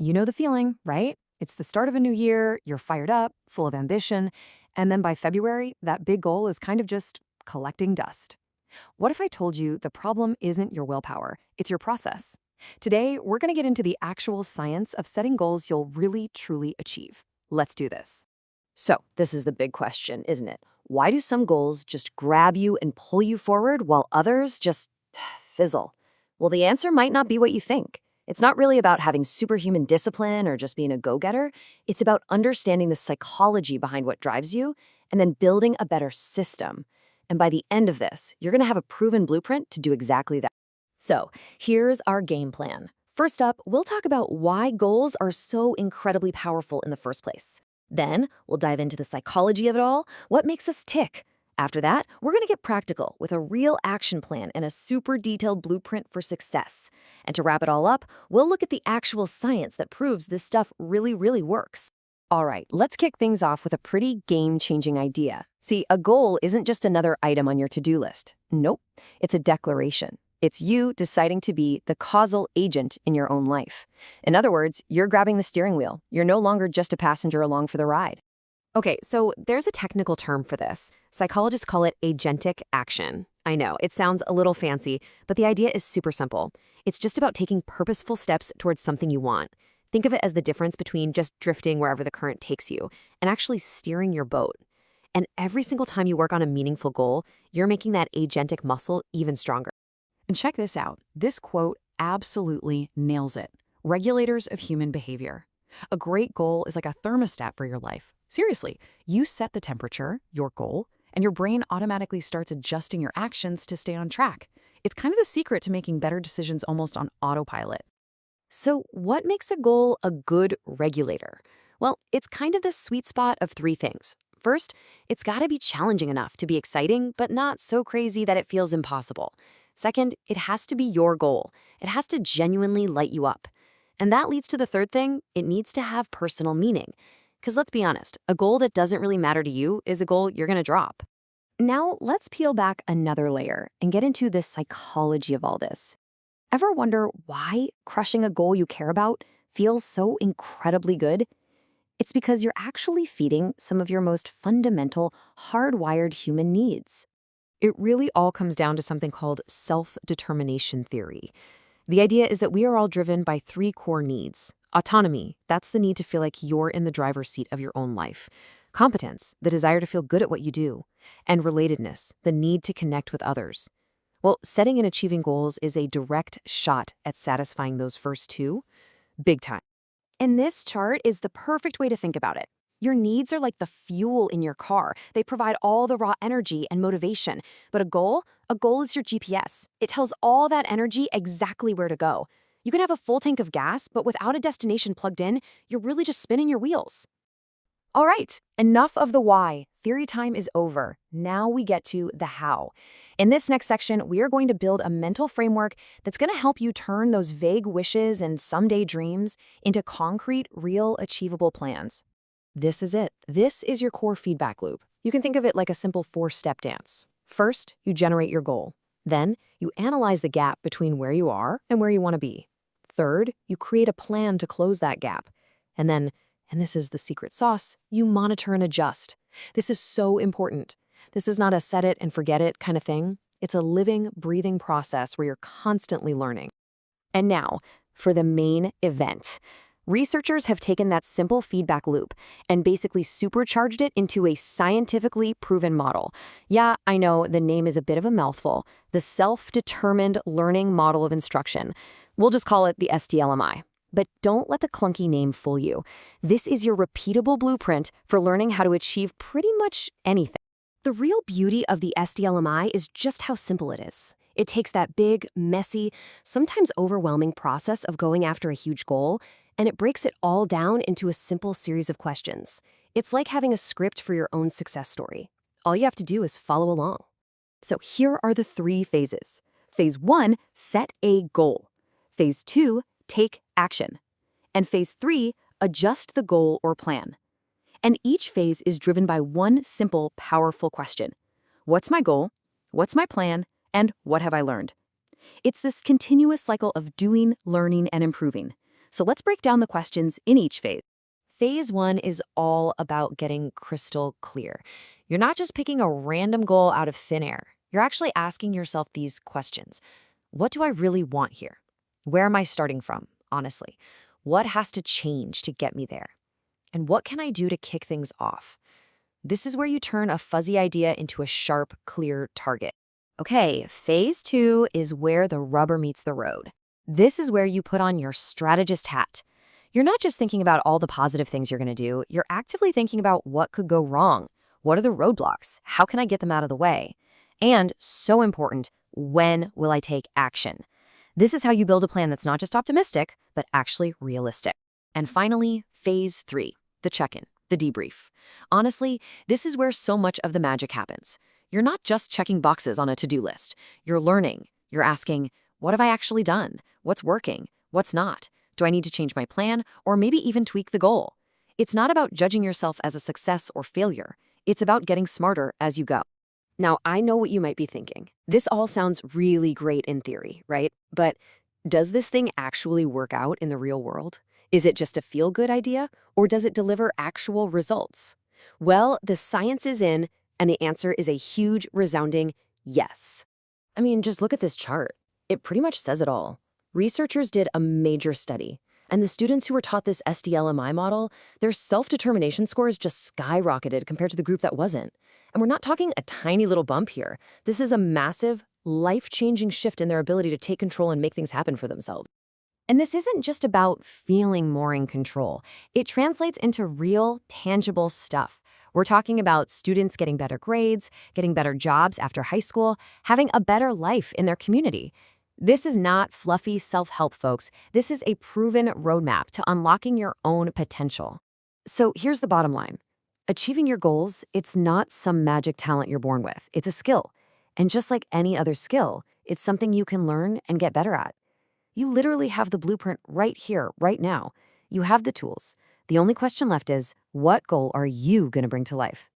You know the feeling, right? It's the start of a new year, you're fired up, full of ambition, and then by February, that big goal is kind of just collecting dust. What if I told you the problem isn't your willpower, it's your process? Today, we're going to get into the actual science of setting goals you'll really, truly achieve. Let's do this. So, this is the big question, isn't it? Why do some goals just grab you and pull you forward while others just fizzle? Well, the answer might not be what you think. It's not really about having superhuman discipline or just being a go getter. It's about understanding the psychology behind what drives you and then building a better system. And by the end of this, you're going to have a proven blueprint to do exactly that. So, here's our game plan. First up, we'll talk about why goals are so incredibly powerful in the first place. Then, we'll dive into the psychology of it all, what makes us tick. After that, we're going to get practical with a real action plan and a super detailed blueprint for success. And to wrap it all up, we'll look at the actual science that proves this stuff really, really works. All right, let's kick things off with a pretty game-changing idea. See, a goal isn't just another item on your to-do list. Nope, it's a declaration. It's you deciding to be the causal agent in your own life. In other words, you're grabbing the steering wheel. You're no longer just a passenger along for the ride. Okay, so there's a technical term for this. Psychologists call it agentic action. I know, it sounds a little fancy, but the idea is super simple. It's just about taking purposeful steps towards something you want. Think of it as the difference between just drifting wherever the current takes you and actually steering your boat. And every single time you work on a meaningful goal, you're making that agentic muscle even stronger. And check this out. This quote absolutely nails it. Regulators of human behavior. A great goal is like a thermostat for your life. Seriously, you set the temperature, your goal, and your brain automatically starts adjusting your actions to stay on track. It's kind of the secret to making better decisions almost on autopilot. So, what makes a goal a good regulator? Well, it's kind of the sweet spot of three things. First, it's got to be challenging enough to be exciting, but not so crazy that it feels impossible. Second, it has to be your goal. It has to genuinely light you up. And that leads to the third thing, it needs to have personal meaning. Because let's be honest, a goal that doesn't really matter to you is a goal you're going to drop. Now, let's peel back another layer and get into the psychology of all this. Ever wonder why crushing a goal you care about feels so incredibly good? It's because you're actually feeding some of your most fundamental, hardwired human needs. It really all comes down to something called self-determination theory. The idea is that we are all driven by three core needs. Autonomy, that's the need to feel like you're in the driver's seat of your own life. Competence, the desire to feel good at what you do. And relatedness, the need to connect with others. Well, setting and achieving goals is a direct shot at satisfying those first two, big time. And this chart is the perfect way to think about it. Your needs are like the fuel in your car. They provide all the raw energy and motivation. But a goal is your GPS. It tells all that energy exactly where to go. You can have a full tank of gas, but without a destination plugged in, you're really just spinning your wheels. All right, enough of the why. Theory time is over. Now we get to the how. In this next section, we are going to build a mental framework that's going to help you turn those vague wishes and someday dreams into concrete, real, achievable plans. This is it. This is your core feedback loop. You can think of it like a simple four-step dance. First, you generate your goal. Then, you analyze the gap between where you are and where you want to be. Third, you create a plan to close that gap. And then, and this is the secret sauce, you monitor and adjust. This is so important. This is not a set it and forget it kind of thing. It's a living, breathing process where you're constantly learning. And now, for the main event. Researchers have taken that simple feedback loop and basically supercharged it into a scientifically proven model. Yeah, I know the name is a bit of a mouthful. The Self-Determined Learning Model of Instruction. We'll just call it the SDLMI. But don't let the clunky name fool you. This is your repeatable blueprint for learning how to achieve pretty much anything. The real beauty of the SDLMI is just how simple it is. It takes that big, messy, sometimes overwhelming process of going after a huge goal, and it breaks it all down into a simple series of questions. It's like having a script for your own success story. All you have to do is follow along. So here are the three phases. Phase 1, set a goal. Phase 2, take action. And phase 3, adjust the goal or plan. And each phase is driven by one simple, powerful question. What's my goal? What's my plan? And what have I learned? It's this continuous cycle of doing, learning, and improving. So let's break down the questions in each phase. Phase 1 is all about getting crystal clear. You're not just picking a random goal out of thin air. You're actually asking yourself these questions. What do I really want here? Where am I starting from, honestly? What has to change to get me there? And what can I do to kick things off? This is where you turn a fuzzy idea into a sharp, clear target. Okay, phase 2 is where the rubber meets the road. This is where you put on your strategist hat. You're not just thinking about all the positive things you're going to do, you're actively thinking about what could go wrong. What are the roadblocks? How can I get them out of the way? And, so important, when will I take action? This is how you build a plan that's not just optimistic, but actually realistic. And finally, phase 3, the check-in, the debrief. Honestly, this is where so much of the magic happens. You're not just checking boxes on a to-do list. You're learning. You're asking, what have I actually done? What's working? What's not? Do I need to change my plan or maybe even tweak the goal? It's not about judging yourself as a success or failure. It's about getting smarter as you go. Now, I know what you might be thinking. This all sounds really great in theory, right? But does this thing actually work out in the real world? Is it just a feel-good idea, or does it deliver actual results? Well, the science is in, and the answer is a huge, resounding yes. I mean, just look at this chart. It pretty much says it all. Researchers did a major study, and the students who were taught this SDLMI model, their self-determination scores just skyrocketed compared to the group that wasn't. And we're not talking a tiny little bump here. This is a massive, life-changing shift in their ability to take control and make things happen for themselves. And this isn't just about feeling more in control. It translates into real, tangible stuff. We're talking about students getting better grades, getting better jobs after high school, having a better life in their community. This is not fluffy self-help, folks. This is a proven roadmap to unlocking your own potential. So here's the bottom line. Achieving your goals, it's not some magic talent you're born with. It's a skill. And just like any other skill, it's something you can learn and get better at. You literally have the blueprint right here, right now. You have the tools. The only question left is, what goal are you going to bring to life?